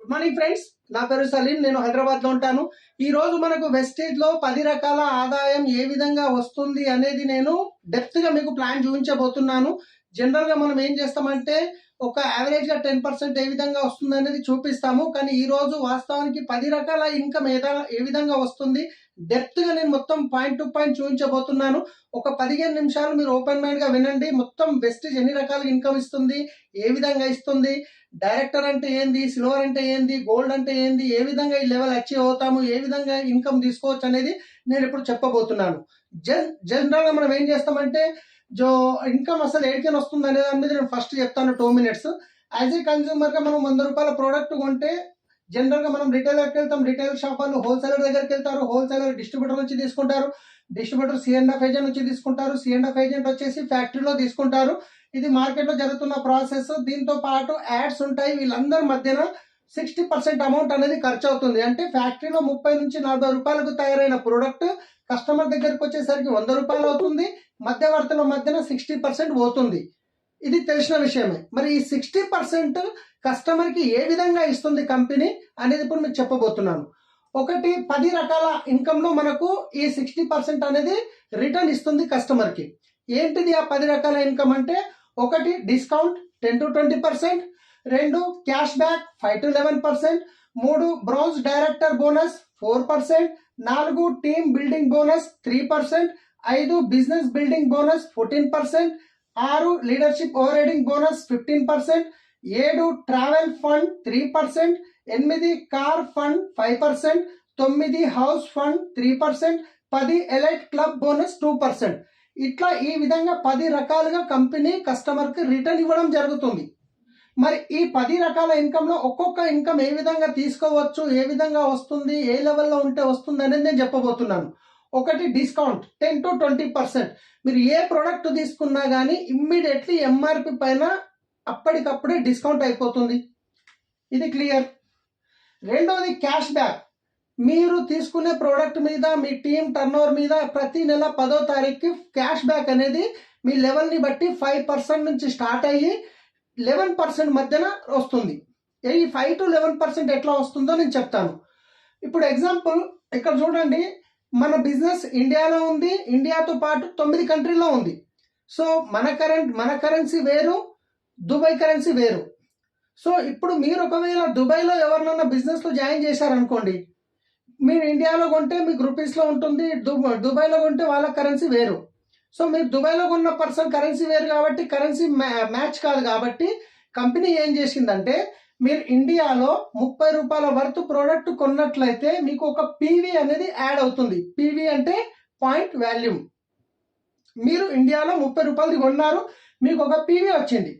Good morning friends, నా పేరు సలీం. నేను హైదరాబాద్ లో ఉంటాను. ఈ రోజు మనకు వెస్టేజ్ లో 10 రకాల ఆదాయం ఏ విధంగా వస్తుంది అనేది నేను డెప్త్ గా మీకు ప్లాన్ చూపించబోతున్నాను. జనరల్ గా మనం ఏం చేస్తామంటే ఒక యావరేజ్ గా 10% ఏ విధంగా వస్తుంది అనేది చూపిస్తాము. కానీ ఈ రోజు వాస్తవానికి 10 రకాల ఇన్కమ్ ఏ విధంగా వస్తుంది డెప్త్ గా నేను మొత్తం పాయింట్ టు పాయింట్ చూపించబోతున్నాను. ఒక 15 నిమిషాలు మీరు ఓపెన్ మైండ్ గా వినండి. మొత్తం వెస్టేజ్ ఎన్ని రకాల ఇన్కమ్ ఇస్తుంది, ఏ విధంగా ఇస్తుంది, డైరెక్టర్ అంటే ఏంది, సిల్వర్ అంటే ఏంది, గోల్డ్ అంటే ఏంది, ఏ విధంగా ఈ లెవెల్ అచీవ్ అవుతాము, ఏ విధంగా ఇన్కమ్ తీసుకోవచ్చు అనేది నేను ఇప్పుడు చెప్పబోతున్నాను. జనరల్ గా మనం ఏం చేస్తామంటే జో ఇన్కమ్ అసలు ఏడికైనా వస్తుంది అనే దాని మీద నేను ఫస్ట్ చెప్తాను 2 minutes. యాజ్ ఏ కన్స్యూమర్ గా మనం 100 రూపాయల ప్రోడక్ట్ కొంటే జనరల్ గా మనం రిటైలర్కి వెళ్తాం, రిటైల్ షాప్ వాళ్ళు హోల్సేలర్ దగ్గరికి వెళ్తారు, హోల్సేలర్ డిస్ట్రిబ్యూటర్ నుంచి తీసుకుంటారు, డిస్ట్రిబ్యూటర్ C&F ఏజెంట్ నుంచి తీసుకుంటారు, C&F ఏజెంట్ వచ్చేసి ఫ్యాక్టరీలో తీసుకుంటారు. ఇది మార్కెట్ లో జరుగుతున్న ప్రాసెస్. దీంతో పాటు యాడ్స్ ఉంటాయి. వీళ్ళందరి మధ్యన 60% అమౌంట్ అనేది ఖర్చు అవుతుంది. అంటే ఫ్యాక్టరీలో 30 నుంచి 40 రూపాయలకు తయారైన ప్రోడక్ట్ కస్టమర్ దగ్గరికి వచ్చేసరికి 100 రూపాయలు అవుతుంది. మధ్యవర్తుల మధ్యన 60% పోతుంది. ఇది తెలిసిన విషయమే. మరి ఈ 60% కస్టమర్ కి ఏ విధంగా ఇస్తుంది కంపెనీ అనేది ఇప్పుడు మీకు చెప్పబోతున్నాను. ఒకటి 10 రకాల ఇన్కమ్ లో మనకు ఈ 60% అనేది రిటర్న్ ఇస్తుంది కస్టమర్ కి. ఏంటిది ఆ 10 రకాల ఇన్కమ్ అంటే, ఒకటి discount 10 to 20%, 2 cash back 5 to 11%, 3 bronze director bonus 4%, 4 team building bonus 3%, 5 business building bonus 14%, 6 leadership over riding bonus 15%, 7 travel fund 3%, 8 car fund 5%, 9 house fund 3%, 10 elite club bonus 2%. ఇట్లా ఈ విధంగా 10 రకాలుగా కంపెనీ కస్టమర్ కి రిటర్న్ ఇవ్వడం జరుగుతుంది. మరి ఈ 10 రకాల ఇన్కమ్ లో ఒక్కొక్క ఇన్కమ్ ఏ విధంగా తీసుకోవచ్చు, ఏ విధంగా వస్తుంది, ఏ లెవెల్లో ఉంటే వస్తుంది అనేది నేను చెప్పబోతున్నాను. ఒకటి డిస్కౌంట్ 10 to 20%. మీరు ఏ ప్రోడక్ట్ తీసుకున్నా కానీ ఇమ్మీడియట్లీ MRP పైన అప్పటికప్పుడే డిస్కౌంట్ అయిపోతుంది. ఇది క్లియర్. రెండోది క్యాష్ బ్యాక్. మీరు తీసుకునే ప్రోడక్ట్ మీద, మీ టీమ్ టర్నోవర్ మీద ప్రతి నెల 10వ తారీఖుకి క్యాష్ బ్యాక్ అనేది మీ లెవెల్ని బట్టి 5% నుంచి స్టార్ట్ అయ్యి 11% మధ్యన వస్తుంది. ఈ 5 to 11% ఎట్లా వస్తుందో నేను చెప్తాను. ఇప్పుడు ఎగ్జాంపుల్ ఇక్కడ చూడండి, మన బిజినెస్ ఇండియాలో ఉంది, ఇండియాతో పాటు 9 కంట్రీలో ఉంది. సో మన కరెన్సీ వేరు, దుబాయ్ కరెన్సీ వేరు. సో ఇప్పుడు మీరు ఒకవేళ దుబాయ్లో ఎవరినన్నా బిజినెస్లో జాయిన్ చేశారనుకోండి, మీరు ఇండియాలో కొంటే మీకు రూపీస్లో ఉంటుంది, దుబాయ్లో కొంటే వాళ్ళ కరెన్సీ వేరు. సో మీరు దుబాయ్లో కొన్న పర్సన్ కరెన్సీ వేరు కాబట్టి కరెన్సీ మ్యాచ్ కాదు. కాబట్టి కంపెనీ ఏం చేసిందంటే, మీరు ఇండియాలో 30 రూపాయల వర్త్ ప్రోడక్ట్ కొన్నట్లయితే మీకు ఒక PV అనేది యాడ్ అవుతుంది. PV అంటే పాయింట్ వాల్యూమ్. మీరు ఇండియాలో 30 రూపాయలది కొన్నారు, మీకు ఒక PV వచ్చింది.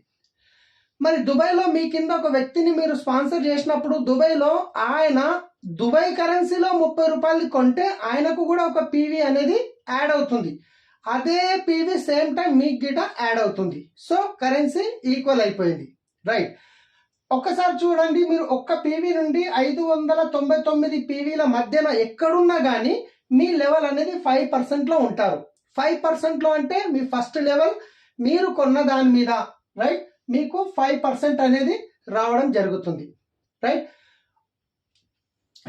మరి దుబాయ్లో మీ కింద ఒక వ్యక్తిని మీరు స్పాన్సర్ చేసినప్పుడు దుబాయ్లో ఆయన దుబాయ్ కరెన్సీలో 30 రూపాయలది కొంటే ఆయనకు కూడా ఒక PV అనేది యాడ్ అవుతుంది. అదే PV సేమ్ టైం మీకు గిట యాడ్ అవుతుంది. సో కరెన్సీ ఈక్వల్ అయిపోయింది. రైట్. ఒక్కసారి చూడండి, మీరు ఒక్క PV నుండి 599 PVల మధ్యన ఎక్కడున్నా కానీ మీ లెవెల్ అనేది 5%లో ఉంటారు. 5%లో అంటే మీ ఫస్ట్ లెవెల్ మీరు కొన్న దాని మీద, రైట్, మీకు 5% అనేది రావడం జరుగుతుంది. రైట్.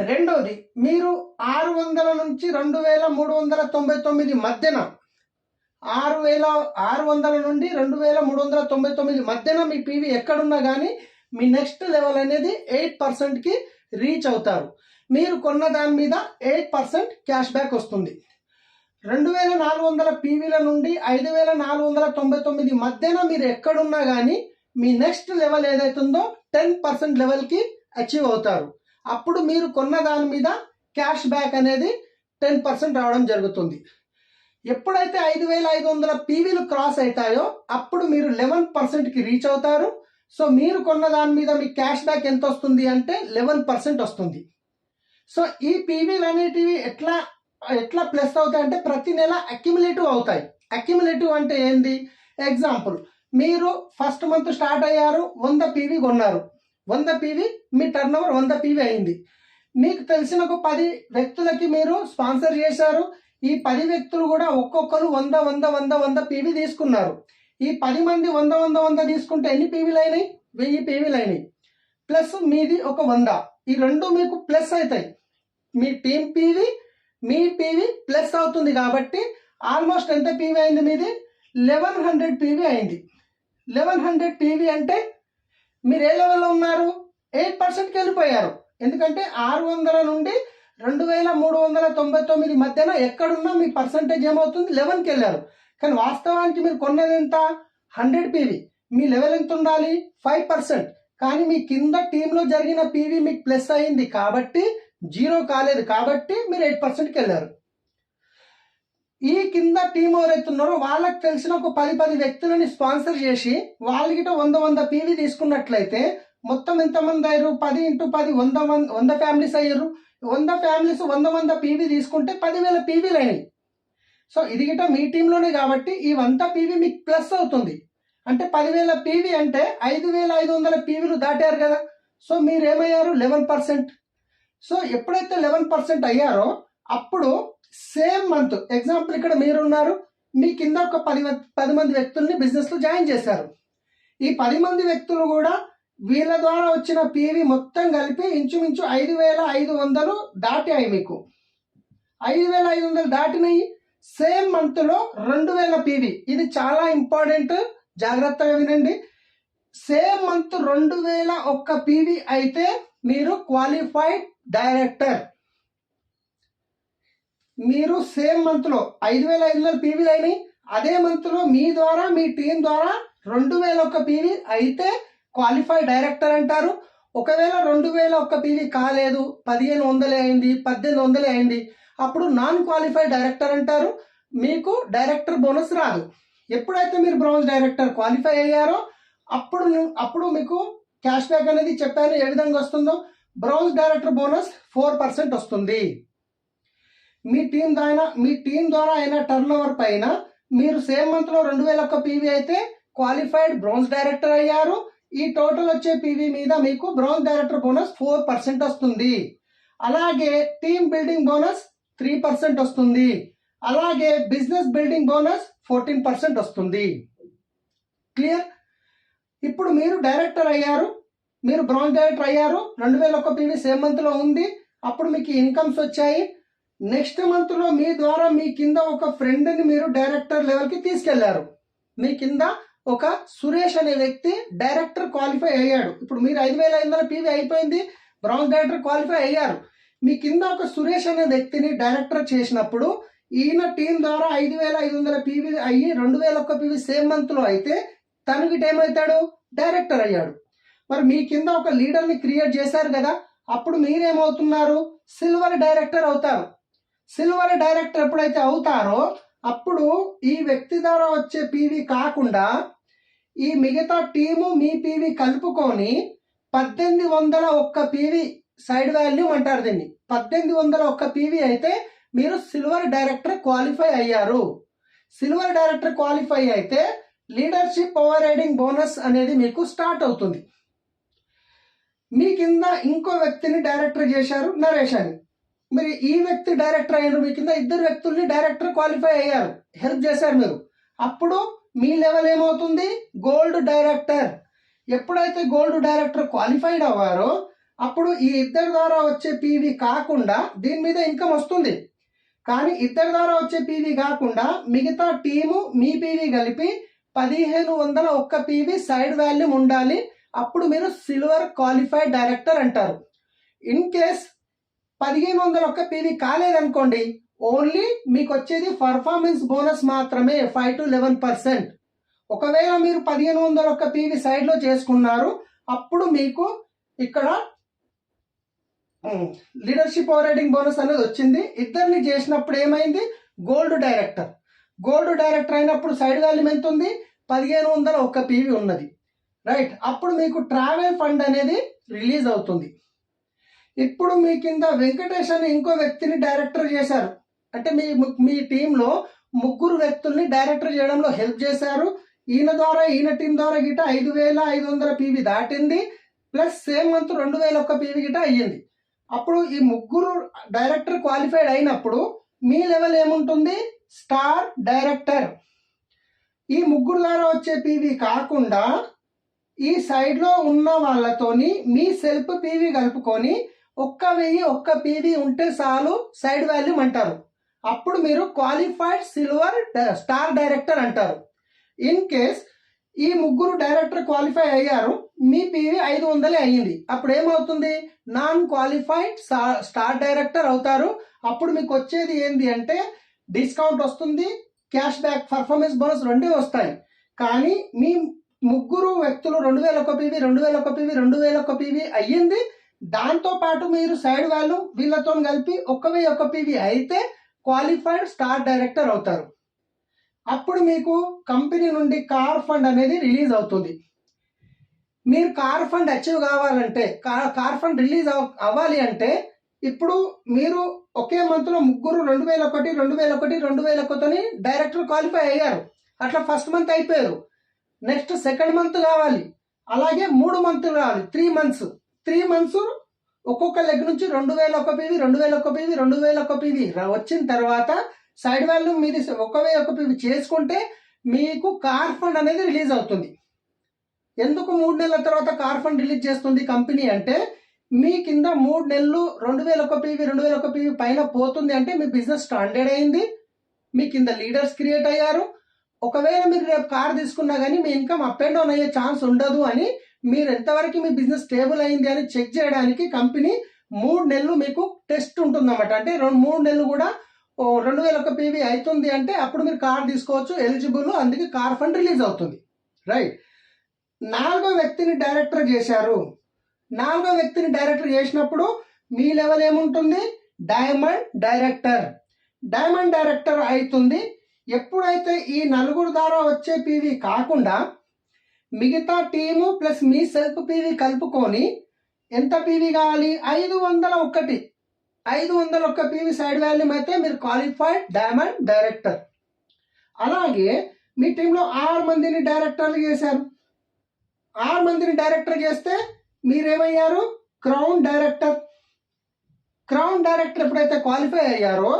రెండోది, మీరు 600 నుంచి 2399 మధ్యన, 600 నుండి 2399 మధ్యన మీ PV ఎక్కడున్నా కానీ మీ నెక్స్ట్ లెవెల్ అనేది 8%కి రీచ్ అవుతారు. మీరు కొన్న దాని మీద 8% క్యాష్ బ్యాక్ వస్తుంది. 2400 PVల నుండి 5499 మధ్యన మీరు ఎక్కడున్నా కానీ మీ నెక్స్ట్ లెవెల్ ఏదైతుందో 10% లెవెల్కి అచీవ్ అవుతారు. అప్పుడు మీరు కొన్న దాని మీద క్యాష్ బ్యాక్ అనేది 10% రావడం జరుగుతుంది. ఎప్పుడైతే 5500 PVలు క్రాస్ అవుతాయో అప్పుడు మీరు 11%కి రీచ్ అవుతారు. సో మీరు కొన్న దాని మీద మీ క్యాష్ బ్యాక్ ఎంత వస్తుంది అంటే 11% వస్తుంది. సో ఈ PVలు అనేటివి ఎట్లా ప్లస్ అవుతాయి అంటే ప్రతి నెల అక్యుములేటివ్ అవుతాయి. అక్యుములేటివ్ అంటే ఏంది? ఎగ్జాంపుల్, మీరు ఫస్ట్ మంత్ స్టార్ట్ అయ్యారు, 100 PV కొన్నారు, 100 PV మీ టర్న్ ఓవర్ 100 PV అయింది. మీకు తెలిసిన ఒక 10 వ్యక్తులకి మీరు స్పాన్సర్ చేశారు. ఈ 10 వ్యక్తులు కూడా ఒక్కొక్కరు 100 PV తీసుకున్నారు. ఈ 10 మంది 100 తీసుకుంటే ఎన్ని PVలు అయినాయి? 1000 PVలు అయినాయి. ప్లస్ మీది ఒక 100, ఈ రెండు మీకు ప్లస్ అవుతాయి. మీ టీమ్ పీవీ మీ పీవీ ప్లస్ అవుతుంది కాబట్టి ఆల్మోస్ట్ ఎంత పీవీ అయింది మీది? 1100 పీవీ అయింది. 1100 పీవీ అంటే మీరు ఏ లెవెల్లో ఉన్నారు? 8%కి వెళ్ళిపోయారు. ఎందుకంటే 600 నుండి 2399 మధ్యన ఎక్కడున్నా మీ పర్సంటేజ్ ఏమవుతుంది? 11కి వెళ్ళారు. కానీ వాస్తవానికి మీరు కొన్నది ఎంత? 100 పీవీ. మీ లెవెల్ ఎంత ఉండాలి? 5%. కానీ మీ కింద టీంలో జరిగిన పీవీ మీకు ప్లస్ అయింది కాబట్టి 0 కాలేదు, కాబట్టి మీరు 8%కి వెళ్ళారు. ఈ కింద టీం ఎవరైతే ఉన్నారో వాళ్ళకి తెలిసిన ఒక 10 వ్యక్తులని స్పాన్సర్ చేసి వాళ్ళకి 100 పీవీ తీసుకున్నట్లయితే మొత్తం ఎంతమంది అయ్యారు? 10 × 10 100 ఫ్యామిలీస్ అయ్యారు. 100 ఫ్యామిలీస్ 100 పీవీ తీసుకుంటే 10,000 పీవీలు అయినాయి. సో ఇది గిట మీ టీంలోనే కాబట్టి ఈ 100 పీవీ మీకు ప్లస్ అవుతుంది. అంటే 10,000 పీవీ అంటే 5,500 పీవీలు దాటారు కదా. సో మీరు ఏమయ్యారు? 11%. సో ఎప్పుడైతే 11% అయ్యారో అప్పుడు సేమ్ మంత్, ఎగ్జాంపుల్ ఇక్కడ మీరు ఉన్నారు, మీ కింద ఒక 10 మంది వ్యక్తుల్ని బిజినెస్లో జాయిన్ చేశారు. ఈ 10 మంది వ్యక్తులు కూడా వీళ్ళ ద్వారా వచ్చిన పీవీ మొత్తం కలిపి ఇంచుమించు 5,500 దాటాయి. మీకు 5,500 దాటినాయి. సేమ్ మంత్లో 2,000 పీవీ. ఇది చాలా ఇంపార్టెంట్, జాగ్రత్తగా వినండి. సేమ్ మంత్ 2,001 పీవీ అయితే మీరు క్వాలిఫైడ్ డైరెక్టర్. మీరు సేమ్ మంత్లో 5,500 పీవీలు అయినాయి. అదే మంత్లో మీ ద్వారా మీ టీం ద్వారా 2,001 పీవీ అయితే క్వాలిఫైడ్ డైరెక్టర్ అంటారు. ఒకవేళ 2,001 పీవీ కాలేదు, 1,500 అయింది, 1,800 అయింది, అప్పుడు నాన్ క్వాలిఫైడ్ డైరెక్టర్ అంటారు. మీకు డైరెక్టర్ బోనస్ రాదు. ఎప్పుడైతే మీరు బ్రాంజ్ డైరెక్టర్ క్వాలిఫై అయ్యారో అప్పుడు మీకు క్యాష్ బ్యాక్ అనేది చెప్పాను ఏ విధంగా వస్తుందో. బ్రాంజ్ డైరెక్టర్ బోనస్ 4% వస్తుంది. మీ టీం ద్వారా అయిన టర్న్ ఓవర్ పైన మీరు సేమ్ మంత్లో 2,001 పీవీ అయితే క్వాలిఫైడ్ బ్రాంజ్ డైరెక్టర్ అయ్యారు. ఈ టోటల్ వచ్చే పీవీ మీద మీకు బ్రాంజ్ డైరెక్టర్ బోనస్ 4% వస్తుంది. అలాగే టీమ్ బిల్డింగ్ బోనస్ 3% వస్తుంది. అలాగే బిజినెస్ బిల్డింగ్ బోనస్ 14% వస్తుంది. క్లియర్? ఇప్పుడు మీరు డైరెక్టర్ అయ్యారు, మీరు బ్రాంజ్ డైరెక్టర్ అయ్యారు, 2,001 పీవీ సేమ్ మంత్లో ఉంది. అప్పుడు మీకు ఇన్కమ్స్ వచ్చాయి. నెక్స్ట్ మంత్లో మీ ద్వారా మీ కింద ఒక ఫ్రెండ్ని మీరు డైరెక్టర్ లెవెల్కి తీసుకెళ్లారు. మీ కింద ఒక సురేష్ అనే వ్యక్తి డైరెక్టర్ క్వాలిఫై అయ్యాడు. ఇప్పుడు మీరు 5,500 పీవీ అయిపోయింది, బ్రాంజ్ డైరెక్టర్ క్వాలిఫై అయ్యారు. మీ కింద ఒక సురేష్ అనే వ్యక్తిని డైరెక్టర్ చేసినప్పుడు ఈయన టీం ద్వారా 5,500 పీవీ అయ్యి 2,001 పీవీ సేమ్ మంత్లో అయితే తనకి ఏమవుతాడు? డైరెక్టర్ అయ్యాడు. మరి మీ కింద ఒక లీడర్ని క్రియేట్ చేశారు కదా, అప్పుడు మీరేమవుతున్నారు? సిల్వర్ డైరెక్టర్ అవుతారు. సిల్వర్ డైరెక్టర్ ఎప్పుడైతే అవుతారో అప్పుడు ఈ వ్యక్తి ద్వారా వచ్చే పీవీ కాకుండా ఈ మిగతా టీము మీ పీవీ కలుపుకొని 1,801 పీవీ సైడ్ వాల్యూ అంటారు దీన్ని. 1,801 పీవీ అయితే మీరు సిల్వర్ డైరెక్టర్ క్వాలిఫై అయ్యారు. సిల్వర్ డైరెక్టర్ క్వాలిఫై అయితే లీడర్షిప్ ఓవర్ రైడింగ్ బోనస్ అనేది మీకు స్టార్ట్ అవుతుంది. మీ కింద ఇంకో వ్యక్తిని డైరెక్టర్ చేశారు, నరేష్ అని. మరి ఈ వ్యక్తి డైరెక్టర్ అయ్యారు, మీ కింద 2 వ్యక్తుల్ని డైరెక్టర్ క్వాలిఫై అయ్యారు, హెల్ప్ చేశారు మీరు. అప్పుడు మీ లెవెల్ ఏమవుతుంది? Gold director. ఎప్పుడైతే గోల్డ్ డైరెక్టర్ క్వాలిఫైడ్ అవ్వారో అప్పుడు ఈ ఇద్దరి ద్వారా వచ్చే పీవీ కాకుండా దీని మీద ఇన్కమ్ వస్తుంది. కానీ ఇద్దరి ద్వారా వచ్చే పీవీ కాకుండా మిగతా టీము మీ పీవీ కలిపి 1,501 పీవీ సైడ్ వాల్యూ ఉండాలి. అప్పుడు మీరు సిల్వర్ క్వాలిఫైడ్ డైరెక్టర్ అంటారు. ఇన్ కేస్ 1,501 పీవీ కాలేదనుకోండి, ఓన్లీ మీకు వచ్చేది పర్ఫార్మెన్స్ బోనస్ మాత్రమే 5 to 11%. ఒకవేళ మీరు 1,501 పీవీ సైడ్లో చేసుకున్నారు, అప్పుడు మీకు ఇక్కడ లీడర్షిప్ ఓవర్ రైడింగ్ బోనస్ అనేది వచ్చింది. ఇద్దరిని చేసినప్పుడు ఏమైంది? Gold director. గోల్డ్ డైరెక్టర్ అయినప్పుడు సైడ్ వాల్యూ ఎంత ఉంది? 1,501 పీవీ ఉన్నది. రైట్? అప్పుడు మీకు ట్రావెల్ ఫండ్ అనేది రిలీజ్ అవుతుంది. ఇప్పుడు మీ కింద వెంకటేష్ అని ఇంకో వ్యక్తిని డైరెక్టర్ చేశారు. అంటే మీ టీంలో 3 వ్యక్తుల్ని డైరెక్టర్ చేయడంలో హెల్ప్ చేశారు. ఈయన ద్వారా ఈయన టీం ద్వారా గిట 5,500 పీవీ దాటింది. ప్లస్ సేమ్ మంత్ 2,001 పీవీ గిట అయ్యింది. అప్పుడు ఈ 3 డైరెక్టర్ క్వాలిఫైడ్ అయినప్పుడు మీ లెవెల్ ఏముంటుంది? Star director. ఈ 3 ద్వారా వచ్చే పీవీ కాకుండా ఈ సైడ్లో ఉన్న వాళ్ళతోని మీ సెల్ఫ్ పీవీ కలుపుకొని 1000 ఒక్క పీవీ ఉంటే చాలు సైడ్ వాల్యూమ్ అంటారు. అప్పుడు మీరు క్వాలిఫైడ్ సిల్వర్ స్టార్ డైరెక్టర్ అంటారు. ఇన్ కేస్ ఈ ముగ్గురు డైరెక్టర్ క్వాలిఫై అయ్యారు, మీ పీవీ 500 అయ్యింది, అప్పుడు ఏమవుతుంది? నాన్ క్వాలిఫైడ్ స్టార్ డైరెక్టర్ అవుతారు. అప్పుడు మీకు వచ్చేది ఏంటి అంటే డిస్కౌంట్ వస్తుంది, క్యాష్ బ్యాక్, పర్ఫార్మెన్స్ బోనస్ రెండే వస్తాయి. కానీ మీ ముగ్గురు వ్యక్తులు 2001 పీవీ 2001 పీవీ 2001 పీవీ అయ్యింది, దాంతో పాటు మీరు సైడ్ వాల్యూ వీళ్ళతో కలిపి 1001 పీవీ అయితే క్వాలిఫైడ్ స్టార్ డైరెక్టర్ అవుతారు. అప్పుడు మీకు కంపెనీ నుండి కార్ ఫండ్ అనేది రిలీజ్ అవుతుంది. మీరు కార్ ఫండ్ అచీవ్ కావాలంటే, కార్ ఫండ్ రిలీజ్ అవ్వాలి అంటే, ఇప్పుడు మీరు ఒకే మంత్లో ముగ్గురు 2001 2001 2001 డైరెక్టర్ క్వాలిఫై అయ్యారు. అట్లా ఫస్ట్ మంత్ అయిపోయారు. నెక్స్ట్ సెకండ్ మంత్ కావాలి, అలాగే 3 మంత్లు కావాలి, 3 మంత్స్ ఒక్కొక్క లెగ్ నుంచి 2001 పీవీ 2001 పీవీ 2001 పీవీ వచ్చిన తర్వాత సైడ్ వాల్యూ మీది 1001 పీవీ చేసుకుంటే మీకు కార్ ఫండ్ అనేది రిలీజ్ అవుతుంది. ఎందుకు 3 నెలల తర్వాత కార్ ఫండ్ రిలీజ్ చేస్తుంది కంపెనీ అంటే, మీ కింద 3 నెలలు 2001 పీవీ 2001 పీవీ పైన పోతుంది అంటే మీ బిజినెస్ స్టాండర్డ్ అయింది, మీ కింద లీడర్స్ క్రియేట్ అయ్యారు. ఒకవేళ మీరు రేపు కార్ తీసుకున్నా కానీ మీ ఇన్కమ్ అప్ అండ్ డౌన్ అయ్యే ఛాన్స్ ఉండదు అని, మీరు ఎంతవరకు మీ బిజినెస్ స్టేబుల్ అయింది అని చెక్ చేయడానికి కంపెనీ 3 నెలలు మీకు టెస్ట్ ఉంటుందన్నమాట. అంటే 3 నెలలు కూడా 2001 పీవీ అవుతుంది అంటే అప్పుడు మీరు కార్ తీసుకోవచ్చు, ఎలిజిబుల్, అందుకే కార్ ఫండ్ రిలీజ్ అవుతుంది. రైట్. 4వ వ్యక్తిని డైరెక్టర్ చేశారు. 4వ వ్యక్తిని డైరెక్టర్ చేసినప్పుడు మీ లెవెల్ ఏముంటుంది? Diamond director. డైమండ్ డైరెక్టర్ అవుతుంది ఎప్పుడైతే ఈ 4 ద్వారా వచ్చే పీవీ కాకుండా మిగతా టీము ప్లస్ మీ సెల్ఫ్ పీవీ కలుపుకొని ఎంత పీవీ కావాలి? 501 పీవీ సైడ్ వాల్యూమ్ అయితే మీరు క్వాలిఫైడ్ డైమండ్ డైరెక్టర్. అలాగే మీ టీంలో 6 మందిని డైరెక్టర్లు చేశారు. 6 మందిని డైరెక్టర్ చేస్తే మీరేమయ్యారు? Crown director. క్రౌన్ డైరెక్టర్ ఎప్పుడైతే క్వాలిఫై అయ్యారో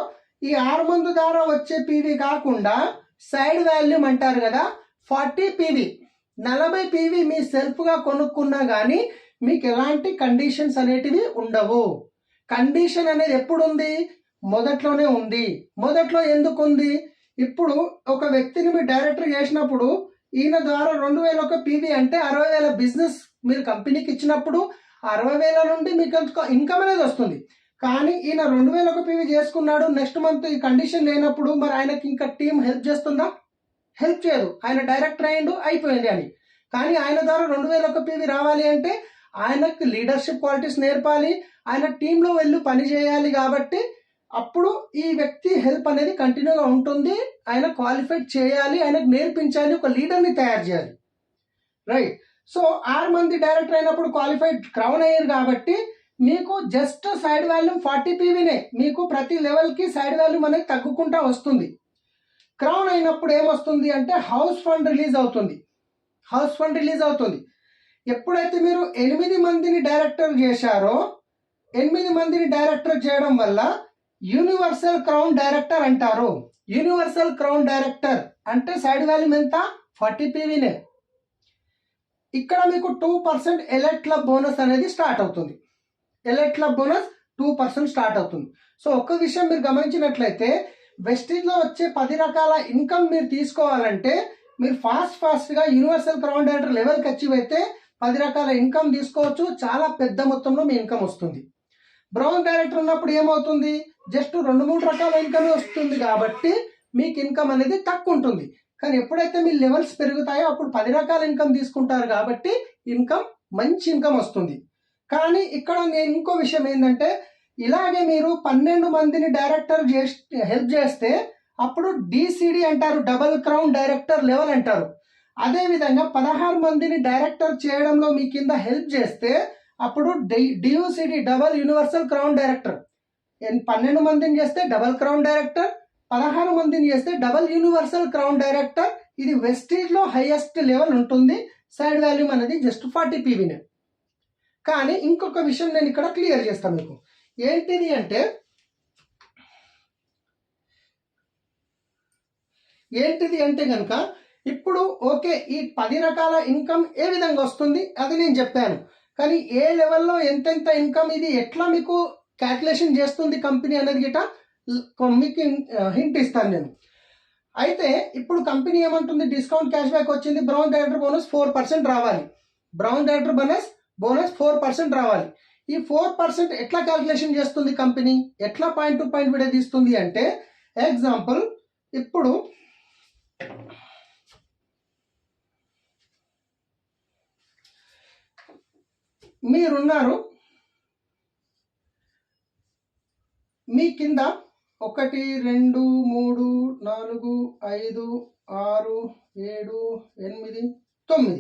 ఈ 6 మంది ద్వారా వచ్చే పీవీ కాకుండా సైడ్ వాల్యూమ్ అంటారు కదా, 40 పీవీ, 40 పీవీ మీ సెల్ఫ్గా కొనుక్కున్నా కానీ మీకు ఎలాంటి కండిషన్స్ అనేటివి ఉండవు. కండిషన్ అనేది ఎప్పుడు ఉంది? మొదట్లోనే ఉంది. మొదట్లో ఎందుకు ఉంది? ఇప్పుడు ఒక వ్యక్తిని మీరు డైరెక్టర్ చేసినప్పుడు ఈయన ద్వారా 2001 పీవీ అంటే 60,000 బిజినెస్ మీరు కంపెనీకి ఇచ్చినప్పుడు 60,000 నుండి మీకు ఇన్కమ్ అనేది వస్తుంది. కానీ ఈయన 2001 పీవీ చేసుకున్నాడు, నెక్స్ట్ మంత్ ఈ కండిషన్ లేనప్పుడు మరి ఆయనకి ఇంకా టీం హెల్ప్ చేస్తుందా? హెల్ప్ చేయదు. ఆయన డైరెక్టర్ అయ్యిండు, అయిపోయింది అని. కానీ ఆయన ద్వారా 2001 పీవీ రావాలి అంటే ఆయనకు లీడర్షిప్ క్వాలిటీస్ నేర్పాలి, ఆయన టీంలో వెళ్ళి పని చేయాలి. కాబట్టి అప్పుడు ఈ వ్యక్తి హెల్ప్ అనేది కంటిన్యూగా ఉంటుంది. ఆయన క్వాలిఫైడ్ చేయాలి, ఆయనకు నేర్పించాలి, ఒక లీడర్ని తయారు చేయాలి. రైట్. సో 6 మంది డైరెక్టర్ అయినప్పుడు క్వాలిఫైడ్ క్రౌన్ అయ్యారు కాబట్టి మీకు జస్ట్ సైడ్ వాల్యూమ్ 40 పీవీనే, మీకు ప్రతి లెవెల్కి సైడ్ వాల్యూమ్ అనేది తగ్గుకుంటా వస్తుంది. క్రౌన్ అయినప్పుడు ఏమొస్తుంది అంటే హౌస్ ఫండ్ రిలీజ్ అవుతుంది. హౌస్ ఫండ్ రిలీజ్ అవుతుంది ఎప్పుడైతే మీరు 8 మందిని డైరెక్టర్ చేశారో, 8 మందిని డైరెక్టర్ చేయడం వల్ల యూనివర్సల్ క్రౌన్ డైరెక్టర్ అంటారు. యూనివర్సల్ క్రౌన్ డైరెక్టర్ అంటే సైడ్ వాల్యూమ్ ఎంత? 40 పీవీనే. ఇక్కడ మీకు 2% ఎలైట్ క్లబ్ బోనస్ అనేది స్టార్ట్ అవుతుంది. ఎలైట్ క్లబ్ బోనస్ 2% స్టార్ట్ అవుతుంది. సో ఒక్క విషయం మీరు గమనించినట్లయితే వెస్టీజ్లో వచ్చే 10 రకాల ఇన్కమ్ మీరు తీసుకోవాలంటే మీరు ఫాస్ట్గా యూనివర్సల్ క్రౌన్ డైరెక్టర్ లెవెల్కి అచీవ్ అయితే 10 రకాల ఇన్కమ్ తీసుకోవచ్చు. చాలా పెద్ద మొత్తంలో మీ ఇన్కమ్ వస్తుంది. బ్రౌన్ డైరెక్టర్ ఉన్నప్పుడు ఏమవుతుంది? జస్ట్ 2-3 రకాల ఇన్కమ్ వస్తుంది కాబట్టి మీకు ఇన్కమ్ అనేది తక్కువ ఉంటుంది. కానీ ఎప్పుడైతే మీ లెవెల్స్ పెరుగుతాయో అప్పుడు 10 రకాల ఇన్కమ్ తీసుకుంటారు కాబట్టి ఇన్కమ్ మంచి ఇన్కమ్ వస్తుంది. కానీ ఇక్కడ నేను ఇంకో విషయం ఏంటంటే, ఇలాగే మీరు 12 మందిని డైరెక్టర్ హెల్ప్ చేస్తే అప్పుడు డిసిడి అంటారు, డబల్ క్రౌన్ డైరెక్టర్ లెవెల్ అంటారు. అదేవిధంగా 16 మందిని డైరెక్టర్ చేయడంలో మీ కింద హెల్ప్ చేస్తే అప్పుడు డియుసిడి, డబల్ యూనివర్సల్ క్రౌన్ డైరెక్టర్. 12 మందిని చేస్తే డబల్ క్రౌన్ డైరెక్టర్, 16 మందిని చేస్తే డబల్ యూనివర్సల్ క్రౌన్ డైరెక్టర్. ఇది వెస్టీజ్లో హైయెస్ట్ లెవెల్ ఉంటుంది. సైడ్ వాల్యూమ్ అనేది జస్ట్ 40 పీవీనే. కానీ ఇంకొక విషయం నేను ఇక్కడ క్లియర్ చేస్తాను మీకు. ఏంటిది అంటే కనుక ఇప్పుడు ఓకే, ఈ 10 రకాల ఇన్కమ్ ఏ విధంగా వస్తుంది అది నేను చెప్పాను. కానీ ఏ లెవెల్లో ఎంతెంత ఇన్కమ్ ఇది ఎట్లా మీకు క్యాల్కులేషన్ చేస్తుంది కంపెనీ అనేది గిట మీకు హింట్ ఇస్తాను నేను. అయితే ఇప్పుడు కంపెనీ ఏమంటుంది, డిస్కౌంట్ క్యాష్ బ్యాక్ వచ్చింది, బ్రౌన్ డైరెక్టర్ బోనస్ 4% రావాలి. బ్రౌన్ డైరెక్టర్ బోనస్ 4% రావాలి. ఈ 4% ఎట్లా క్యాల్కులేషన్ చేస్తుంది కంపెనీ, ఎట్లా పాయింట్ టు పాయింట్ విడదీస్తుంది అంటే, ఎగ్జాంపుల్ ఇప్పుడు మీరున్నారు, మీ కింద 1 2 3 4 5 6 7 8 9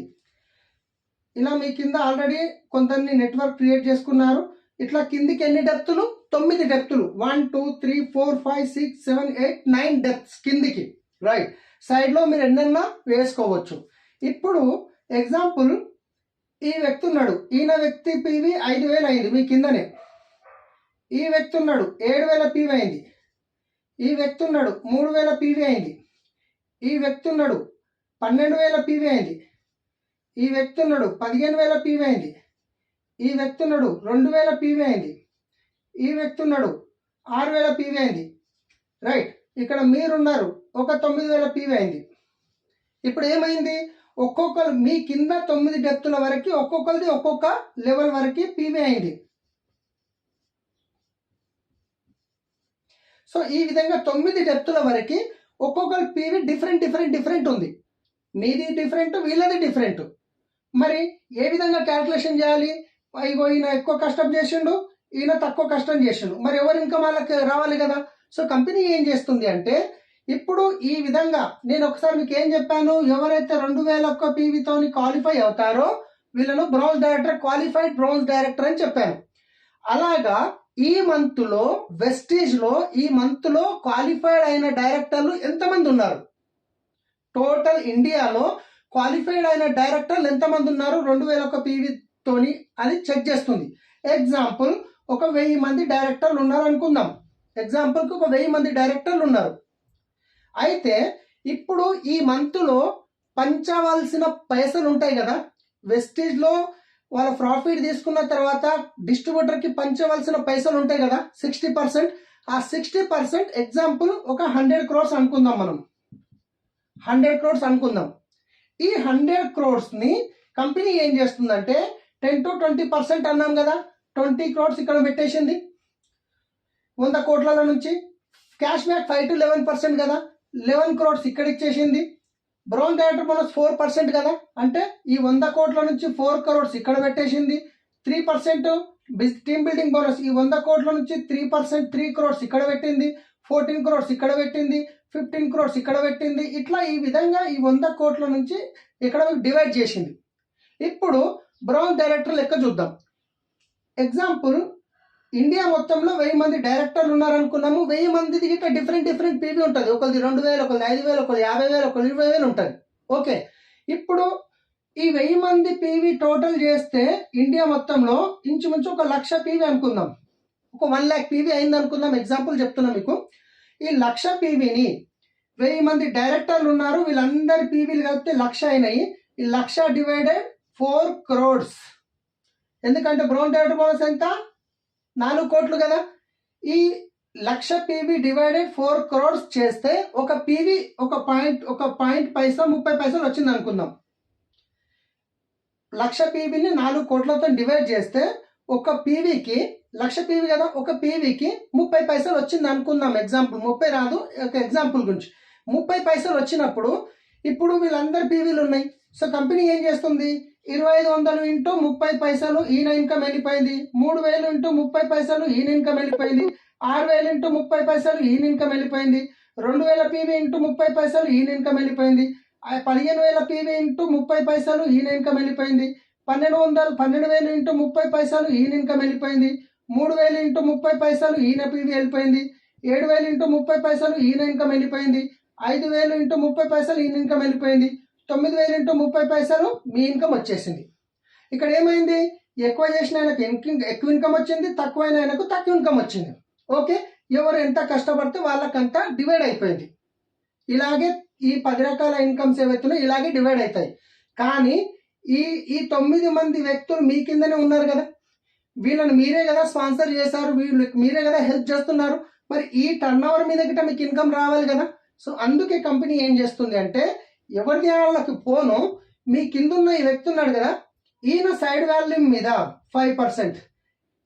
ఇలా మీ కింద ఆల్రెడీ కొందరిని నెట్వర్క్ క్రియేట్ చేసుకున్నారు. ఇట్లా కిందికి ఎన్ని డెప్తులు, 9 డెప్తులు, 1 2 3 4 5 6 7 8 9 డెప్త్స్ కిందికి, రైట్. సైడ్ లో మీరు ఎన్నన్నా వేసుకోవచ్చు. ఇప్పుడు ఎగ్జాంపుల్ ఈ వ్యక్తి ఉన్నాడు, ఈయన వ్యక్తి పీవీ 5000 అయింది మీ కిందనే. ఈ వ్యక్తి ఉన్నాడు 7000 పీవీ అయింది. ఈ వ్యక్తి ఉన్నాడు 3000 పీవీ అయింది. ఈ వ్యక్తి ఉన్నాడు 12000 పీవీ అయింది. ఈ వ్యక్తి ఉన్నాడు 15000 పీవీ అయింది. ఈ వ్యక్తి ఉన్నాడు 2000 పీవీ అయింది. ఈ వ్యక్తి ఉన్నాడు 6000 పీవీ అయింది, రైట్. ఇక్కడ మీరున్నారు ఒక 9000 పీవీ అయింది. ఇప్పుడు ఏమైంది, ఒక్కొక్కరు మీ కింద 9 డెప్తుల వరకు ఒక్కొక్కరిది ఒక్కొక్క లెవెల్ వరకు పీవీ అయింది. సో ఈ విధంగా 9 డెప్తుల వరకు ఒక్కొక్కరి పీవీ డిఫరెంట్ ఉంది. మీది డిఫరెంట్, వీళ్ళది డిఫరెంట్. మరి ఏ విధంగా క్యాల్కులేషన్ చేయాలి, ఇగో ఈయన ఎక్కువ కష్టం చేసిండు, ఈయన తక్కువ కష్టం చేసిండు, మరి ఎవరి ఇన్కమ్ వాళ్ళకి రావాలి కదా. సో కంపెనీ ఏం చేస్తుంది అంటే, ఇప్పుడు ఈ విధంగా నేను ఒకసారి మీకు ఏం చెప్పాను, ఎవరైతే 2001 పీవీతోని క్వాలిఫై అవుతారో వీళ్ళను browns director, qualified browns director అని చెప్పాను. అలాగా ఈ మంత్ లో వెస్టీజ్ లో ఈ మంత్ లో క్వాలిఫైడ్ అయిన డైరెక్టర్లు ఎంతమంది ఉన్నారు, టోటల్ ఇండియాలో క్వాలిఫైడ్ అయిన డైరెక్టర్లు ఎంతమంది ఉన్నారు 2001 పీవీతోని అది చెక్ చేస్తుంది. ఎగ్జాంపుల్ ఒక 1000 మంది డైరెక్టర్లు ఉన్నారు అనుకుందాం. ఎగ్జాంపుల్కి ఒక 1000 మంది డైరెక్టర్లు ఉన్నారు. అయితే ఇప్పుడు ఈ మంత్లో పంచవలసిన పైసలు ఉంటాయి కదా, వెస్టీజ్లో వాళ్ళ ప్రాఫిట్ తీసుకున్న తర్వాత డిస్ట్రిబ్యూటర్కి పంచవలసిన పైసలు ఉంటాయి కదా 60%. ఆ 60% ఎగ్జాంపుల్ ఒక 100 crores అనుకుందాం, మనం 100 crores అనుకుందాం. ఈ 100 crores-ని కంపెనీ ఏం చేస్తుందంటే 10 to 20% అన్నాం కదా, 20 crores ఇక్కడ పెట్టేసింది 100 కోట్ల నుంచి. క్యాష్ బ్యాక్ 5 to 11% కదా, 11 crores ఇక్కడ ఇచ్చేసింది. బ్రౌన్ డైరెక్టర్ బోనస్ 4% కదా, అంటే ఈ 100 కోట్ల నుంచి 4 crores ఇక్కడ పెట్టేసింది. 3% టీమ్ బిల్డింగ్ బోనస్, ఈ 100 కోట్ల నుంచి 3% 3 crores ఇక్కడ పెట్టింది. 14 crores ఇక్కడ పెట్టింది. 15 crores ఇక్కడ పెట్టింది. ఇట్లా ఈ విధంగా ఈ 100 కోట్ల నుంచి ఇక్కడ డివైడ్ చేసింది. ఇప్పుడు బ్రౌన్ డైరెక్టర్ లెక్క చూద్దాం. ఎగ్జాంపుల్ ఇండియా మొత్తంలో 1000 మంది డైరెక్టర్లు ఉన్నారనుకున్నాము. 1000 మందిది గిట్ట డిఫరెంట్ పీవీ ఉంటుంది. ఒకరిది 2000, ఒకరిది 5000, ఒకరిది 50,000, ఒకరిది 20,000 ఉంటుంది. ఓకే, ఇప్పుడు ఈ 1000 మంది పీవీ టోటల్ చేస్తే ఇండియా మొత్తంలో ఇంచుమించు 1,00,000 పీవీ అనుకుందాం. ఒక 1,00,000 పీవీ అయింది అనుకుందాం. ఎగ్జాంపుల్ చెప్తున్నా మీకు. ఈ 1,00,000 పీవీని 1000 మంది డైరెక్టర్లు ఉన్నారు, వీళ్ళందరి పీవీలు కలిపితే 1,00,000 అయినాయి. ఈ 1,00,000 డివైడెడ్ 4 crores. ఎందుకంటే బ్రౌన్ డైరెక్టర్ బోనస్ ఎంత, 4 కోట్లు కదా. ఈ 1,00,000 పీవీ డివైడెడ్ 4 crores చేస్తే ఒక పీవీ ఒక పాయింట్ పైసా 30 పైసలు వచ్చింది అనుకుందాం. 1,00,000 పీవీని 4 కోట్లతో డివైడ్ చేస్తే ఒక పీవీకి 1,00,000 పీవీ కదా, ఒక పీవీకి 30 పైసలు వచ్చింది అనుకుందాం. ఎగ్జాంపుల్ 30 రాదు, ఒక ఎగ్జాంపుల్ గురించి 30 పైసలు వచ్చినప్పుడు ఇప్పుడు వీళ్ళందరి పీవీలు ఉన్నాయి. సో కంపెనీ ఏం చేస్తుంది, 2500 ఇంటూ 30 పైసలు ఈయన ఇన్కమ్ వెళ్ళిపోయింది. 3000 ఇంటూ 30 పైసలు ఈయన ఇన్కమ్ వెళ్ళిపోయింది. 6000 ఇంటూ 30 పైసలు ఈయన ఇన్కమ్ వెళ్ళిపోయింది. 2000 పీవీ ఇంటూ 30 పైసలు ఈయన ఇన్కమ్ వెళ్ళిపోయింది. 15,000 పీవీ ఇంటూ 30 పైసలు ఈయన ఇన్కమ్ వెళ్ళిపోయింది. 12,000 ఇంటూ 30 పైసలు ఈయన ఇన్కమ్ వెళ్ళిపోయింది. 3,000 ఇంటూ 30 పైసలు ఈయన పీవీ వెళ్ళిపోయింది. 7,000 ఇంటూ 30 పైసలు ఈయన ఇన్కమ్ వెళ్ళిపోయింది. 5,000 ఇంటూ 30 పైసలు ఈయన ఇన్కమ్ వెళ్ళిపోయింది. 9,000 ఇంటూ 30 పైసలు మీ ఇన్కమ్ వచ్చేసింది. ఇక్కడ ఏమైంది, ఎక్కువ చేసిన ఆయనకు ఎక్కువ ఇన్కమ్ వచ్చింది, తక్కువైన ఆయనకు తక్కువ ఇన్కమ్ వచ్చింది. ఓకే, ఎవరు ఎంత కష్టపడితే వాళ్ళకంతా డివైడ్ అయిపోయింది. ఇలాగే ఈ 10 రకాల ఇన్కమ్స్ ఏవైతున్నాయో ఇలాగే డివైడ్ అవుతాయి. కానీ ఈ 9 మంది వ్యక్తులు మీ కిందనే ఉన్నారు కదా, వీళ్ళని మీరే కదా స్పాన్సర్ చేశారు, వీళ్ళకి మీరే కదా హెల్ప్ చేస్తున్నారు. మరి ఈ టర్న్ ఓవర్ మీద గిట్ట మీకు ఇన్కమ్ రావాలి కదా. సో అందుకే కంపెనీ ఏం చేస్తుంది అంటే ఎవరిది వాళ్ళకి పోను, మీ కింద ఉన్న ఈ వ్యక్తి ఉన్నాడు కదా, ఈయన సైడ్ వాల్యూమ్ మీద 5%,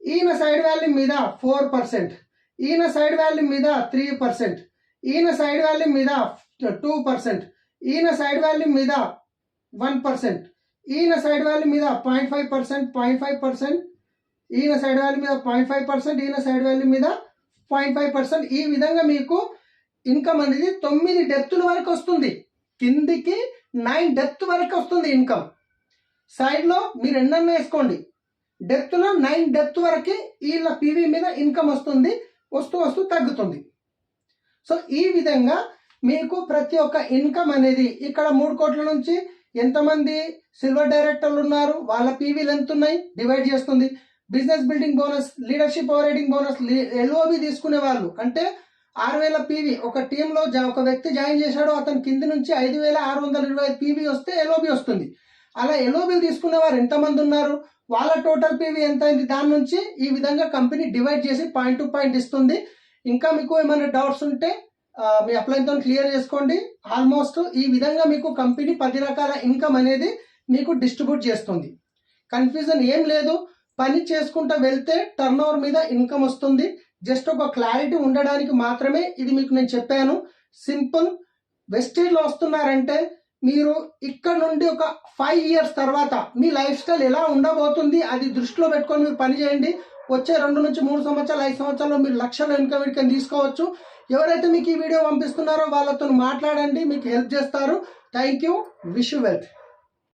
ఈయన సైడ్ వాల్యూమ్ మీద 4%, ఈయన సైడ్ వాల్యూమ్ మీద 3%, ఈయన సైడ్ వాల్యూమ్ మీద 2%, ఈయన సైడ్ వాల్యూమ్ మీద 1%, ఈయన సైడ్ వాల్యూమ్ మీద 0.5%, ఈయన సైడ్ వాల్యూమ్ మీద 0.5%, ఈయన సైడ్ వాల్యూమ్ మీద 0.5%. ఈ విధంగా మీకు ఇన్కమ్ అనేది 9 డెప్తుల వరకు వస్తుంది. కిందికి 9 డెప్త్ వరకు వస్తుంది ఇన్కమ్. సైడ్లో మీరు ఎన్నన్నా వేసుకోండి, డెప్త్లో 9 డెప్త్ వరకు వీళ్ళ పీవీ మీద ఇన్కమ్ వస్తుంది. వస్తూ వస్తూ తగ్గుతుంది. సో ఈ విధంగా మీకు ప్రతి ఒక్క ఇన్కమ్ అనేది ఇక్కడ 3 కోట్ల నుంచి ఎంతమంది సిల్వర్ డైరెక్టర్లు ఉన్నారు, వాళ్ళ పీవీలు ఎంత ఉన్నాయి డివైడ్ చేస్తుంది. Business building bonus, leadership over riding bonus, LOB తీసుకునే వాళ్ళు అంటే 6,000 పీవీ ఒక టీంలో ఒక వ్యక్తి జాయిన్ చేశాడు, అతని కింది నుంచి 5,625 పీవీ వస్తే ఎల్ఓబి వస్తుంది. అలా ఎల్ఓబిలు తీసుకునేవారు ఎంతమంది ఉన్నారు, వాళ్ళ టోటల్ పీవీ ఎంత అయింది, దాని నుంచి ఈ విధంగా కంపెనీ డివైడ్ చేసి పాయింట్ టు పాయింట్ ఇస్తుంది. ఇంకా మీకు ఏమైనా డౌట్స్ ఉంటే మీ అప్లైన్తో క్లియర్ చేసుకోండి. ఆల్మోస్ట్ ఈ విధంగా మీకు కంపెనీ 10 రకాల ఇన్కమ్ అనేది మీకు డిస్ట్రిబ్యూట్ చేస్తుంది. కన్ఫ్యూజన్ ఏం లేదు, పని చేసుకుంటూ వెళ్తే టర్న్ ఓవర్ మీద ఇన్కమ్ వస్తుంది. జస్ట్ ఒక క్లారిటీ ఉండడానికి మాత్రమే ఇది మీకు నేను చెప్పాను. సింపుల్. వెస్టేజ్లో వస్తున్నారంటే మీరు ఇక్కడ నుండి ఒక 5 ఇయర్స్ తర్వాత మీ లైఫ్ స్టైల్ ఎలా ఉండబోతుంది అది దృష్టిలో పెట్టుకొని మీరు పని చేయండి. వచ్చే 2 నుంచి 3 సంవత్సరాలు 5 సంవత్సరాల్లో మీరు లక్షల ఇన్కమ్ తీసుకోవచ్చు. ఎవరైతే మీకు ఈ వీడియో పంపిస్తున్నారో వాళ్ళతో మాట్లాడండి, మీకు హెల్ప్ చేస్తారు. Thank you. Wish you wealth.